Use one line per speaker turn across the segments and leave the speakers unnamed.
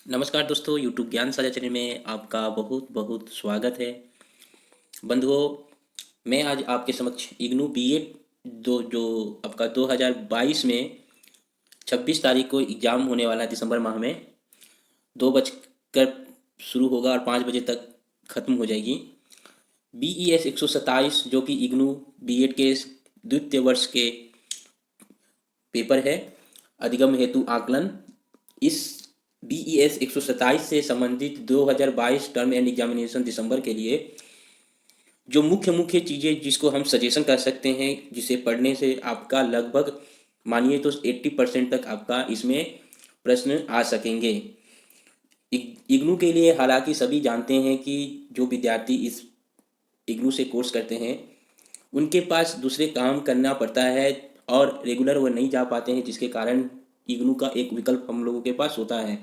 नमस्कार दोस्तों, यूट्यूब ज्ञान साझा चैनल में आपका बहुत बहुत स्वागत है। बंधुओं, मैं आज आपके समक्ष इग्नू बीएड जो आपका 2022 में 26 तारीख को एग्ज़ाम होने वाला है। दिसंबर माह में 2 बजकर शुरू होगा और 5 बजे तक ख़त्म हो जाएगी। BES 127 जो कि इग्नू बीएड के द्वितीय वर्ष के पेपर है, अधिगम हेतु आकलन। इस BES 127 से संबंधित 2022 टर्म एंड एग्जामिनेशन दिसंबर के लिए जो मुख्य मुख्य चीज़ें जिसको हम सजेशन कर सकते हैं, जिसे पढ़ने से आपका लगभग मानिए तो 80% तक आपका इसमें प्रश्न आ सकेंगे। इग्नू के लिए हालांकि सभी जानते हैं कि जो विद्यार्थी इस इग्नू से कोर्स करते हैं उनके पास दूसरे काम करना पड़ता है और रेगुलर वो नहीं जा पाते हैं, जिसके कारण इग्नू का एक विकल्प हम लोगों के पास होता है।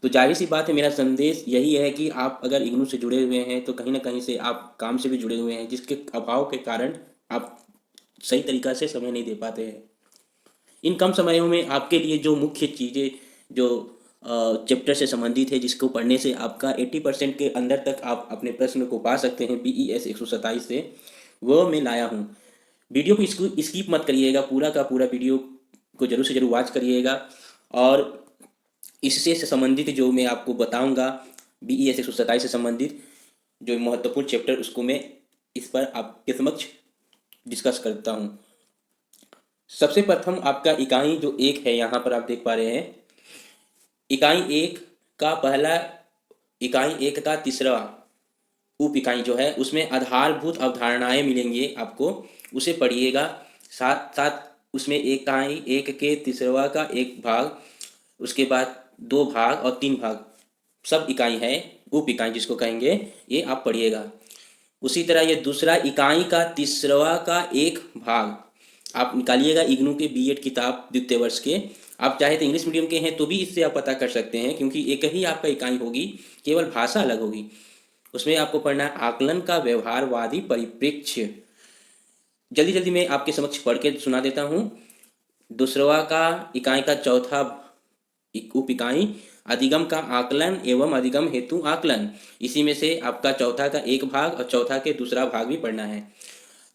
तो जाहिर सी बात है, मेरा संदेश यही है कि आप अगर इग्नू से जुड़े हुए हैं तो कहीं ना कहीं से आप काम से भी जुड़े हुए हैं, जिसके अभाव के कारण आप सही तरीक़ा से समय नहीं दे पाते हैं। इन कम समयों में आपके लिए जो मुख्य चीज़ें जो चैप्टर से संबंधित है, जिसको पढ़ने से आपका 80% के अंदर तक आप अपने प्रश्न को पा सकते हैं BES 127 से, वह मैं लाया हूँ। वीडियो को स्किप मत करिएगा, पूरा का पूरा वीडियो को जरूर से जरूर वॉच करिएगा। और इससे संबंधित जो मैं आपको बताऊंगा BES 127 से संबंधित जो महत्वपूर्ण चैप्टर, उसको मैं इस पर आपके समक्ष डिस्कस करता हूँ। सबसे प्रथम आपका इकाई जो 1 है, यहाँ पर आप देख पा रहे हैं। इकाई 1 का पहला, इकाई 1 का तीसरा उप इकाई जो है उसमें आधारभूत अवधारणाएं मिलेंगे आपको, उसे पढ़िएगा। साथ साथ उसमें इकाई 1 के तीसरा का एक भाग, उसके बाद 2 भाग और 3 भाग सब इकाई है, उप इकाई जिसको कहेंगे, ये आप पढ़िएगा। उसी तरह ये दूसरा इकाई का तीसरा का एक भाग आप निकालिएगा इग्नू के बीएड किताब द्वितीय वर्ष के। आप चाहे तो इंग्लिश मीडियम के हैं तो भी इससे आप पता कर सकते हैं, क्योंकि एक ही आपका इकाई होगी, केवल भाषा अलग होगी। उसमें आपको पढ़ना है आकलन का व्यवहारवादी परिप्रेक्ष्य। जल्दी जल्दी मैं आपके समक्ष पढ़ के सुना देता हूँ। दूसरा का इकाई का चौथा उप इकाई अधिगम का आकलन एवं अधिगम हेतु आकलन। इसी में से आपका चौथा का एक भाग और चौथा के दूसरा भाग भी पढ़ना है।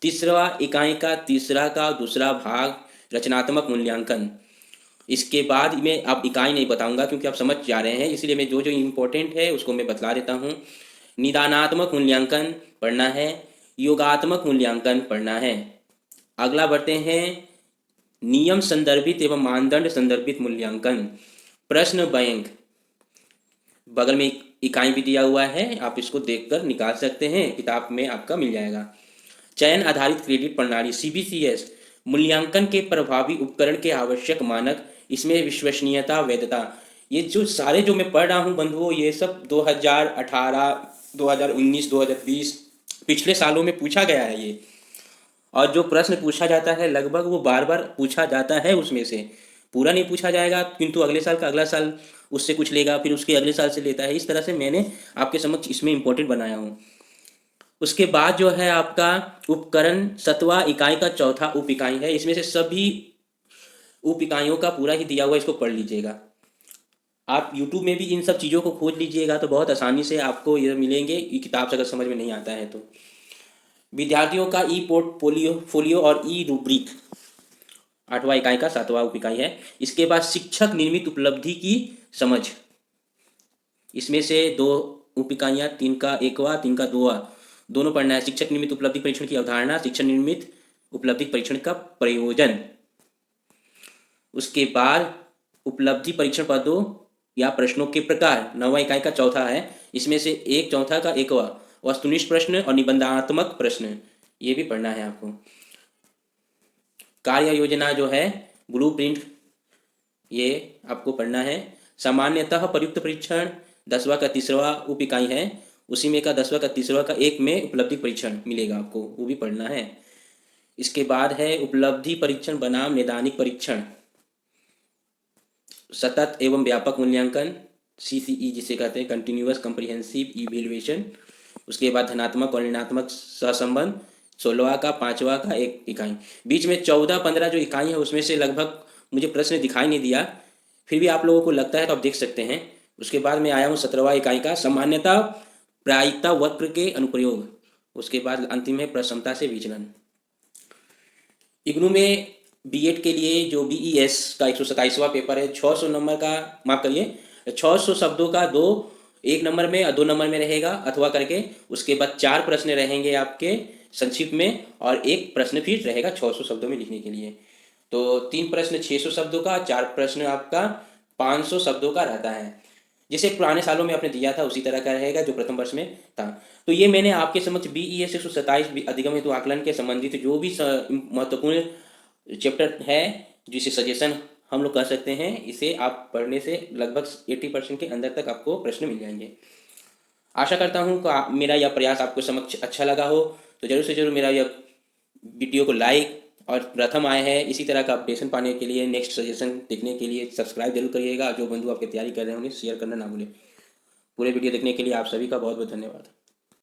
तीसरा इकाई का तीसरा का दूसरा भाग रचनात्मक मूल्यांकन। इसके बाद में आप इकाई नहीं बताऊंगा क्योंकि आप समझ जा रहे हैं, इसलिए मैं जो जो इम्पोर्टेंट है उसको मैं बतला देता हूँ। निदानात्मक मूल्यांकन पढ़ना है, योगात्मक मूल्यांकन पढ़ना है। अगला बढ़ते हैं नियम संदर्भित एवं मानदंड संदर्भित मूल्यांकन। प्रश्न बैंक बगल में इकाई भी दिया हुआ है, आप इसको देखकर निकाल सकते हैं, किताब में आपका मिल जाएगा। चयन आधारित क्रेडिट प्रणाली CBCS मूल्यांकन के प्रभावी उपकरण के आवश्यक मानक, इसमें विश्वसनीयता, वैधता। ये जो सारे जो मैं पढ़ रहा हूँ बंधुओं, ये सब 2018, 2019, 2020 पिछले सालों में पूछा गया है ये। और जो प्रश्न पूछा जाता है लगभग वो बार बार पूछा जाता है, उसमें से पूरा नहीं पूछा जाएगा, किंतु अगले साल का अगला साल उससे कुछ लेगा, फिर उसके अगले साल से लेता है। इस तरह से मैंने आपके समक्ष इसमें इम्पोर्टेंट बनाया हूँ। उसके बाद जो है आपका उपकरण 7वां इकाई का चौथा उप इकाई है। इसमें से सभी उप इकाइयों का पूरा ही दिया हुआ, इसको पढ़ लीजिएगा। आप YouTube में भी इन सब चीज़ों को खोज लीजिएगा तो बहुत आसानी से आपको ये मिलेंगे, ये किताब से अगर समझ में नहीं आता है तो। विद्यार्थियों का ई पोर्टफोलियो और ई रूब्रिक 8वां इकाई का 7वां उप इकाई है। इसके बाद शिक्षक निर्मित उपलब्धि की समझ, इसमें से 2 उप इकाइयाँ, 3 का 1वां, 3 का 2वां दोनों पढ़ना है। शिक्षक निर्मित उपलब्धि परीक्षण की अवधारणा, शिक्षक निर्मित उपलब्धि परीक्षण का प्रयोजन। उसके बाद उपलब्धि परीक्षण पदों या प्रश्नों के प्रकार 9वां इकाई का चौथा है। इसमें से एक चौथा का 1वां वस्तुनिष्ठ प्रश्न और निबंधात्मक प्रश्न, ये भी पढ़ना है आपको। कार्य योजना जो है ब्लूप्रिंट, ये आपको पढ़ना है। सामान्यतः प्रयुक्त परीक्षण 10वां का 3वां उप इकाई है, उसी में का 10वां का 3वां का एक में उपलब्धि परीक्षण मिलेगा आपको, वो भी पढ़ना है। इसके बाद है उपलब्धि परीक्षण बनाम नैदानिक परीक्षण, सतत एवं व्यापक मूल्यांकन CCE जिसे कहते हैं कंटिन्यूअस कम्प्रिहेंसिव इवेल्युएशन। उसके बाद धनात्मक और ऋणात्मक सहसंबंध 16वां का 5वां का एक इकाई। बीच में 14-15 जो इकाई है उसमें से लगभग मुझे प्रश्न दिखाई नहीं दिया, फिर भी आप लोगों को लगता है तो आप देख सकते हैं। उसके बाद मैं आया हूँ 17वां इकाई का सामान्यता प्रायिकता वक्र के अनुप्रयोग। उसके बाद अंतिम है प्रसमता से विचलन। इग्नू में बीएड के लिए जो बीईएस का 127वां पेपर है, 600 नंबर का, माफ करिए, 600 शब्दों का दो, एक नंबर में और 2 नंबर में रहेगा अथवा करके। उसके बाद 4 प्रश्न रहेंगे आपके संक्षिप्त में और एक प्रश्न फिर रहेगा 600 शब्दों में लिखने के लिए। तो 3 प्रश्न 600 शब्दों का, 4 प्रश्न आपका 500 शब्दों का रहता है। जैसे पुराने सालों में आपने दिया था उसी तरह का रहेगा जो प्रथम वर्ष में था। तो ये मैंने आपके समक्ष बीईएस 127 अधिगम हेतु आकलन के संबंधित जो भी महत्वपूर्ण चैप्टर है, जिसे सजेशन हम लोग कह सकते हैं, इसे आप पढ़ने से लगभग 80% के अंदर तक आपको प्रश्न मिल जाएंगे। आशा करता हूँ कि मेरा यह प्रयास आपको समक्ष अच्छा लगा हो। तो जरूर से जरूर मेरा यह वीडियो को लाइक, और प्रथम आए हैं इसी तरह का अपडेशन पाने के लिए, नेक्स्ट सजेशन देखने के लिए सब्सक्राइब जरूर करिएगा। जो बंधु आपके तैयारी कर रहे होंगे शेयर करना ना भूलें। पूरे वीडियो देखने के लिए आप सभी का बहुत बहुत धन्यवाद।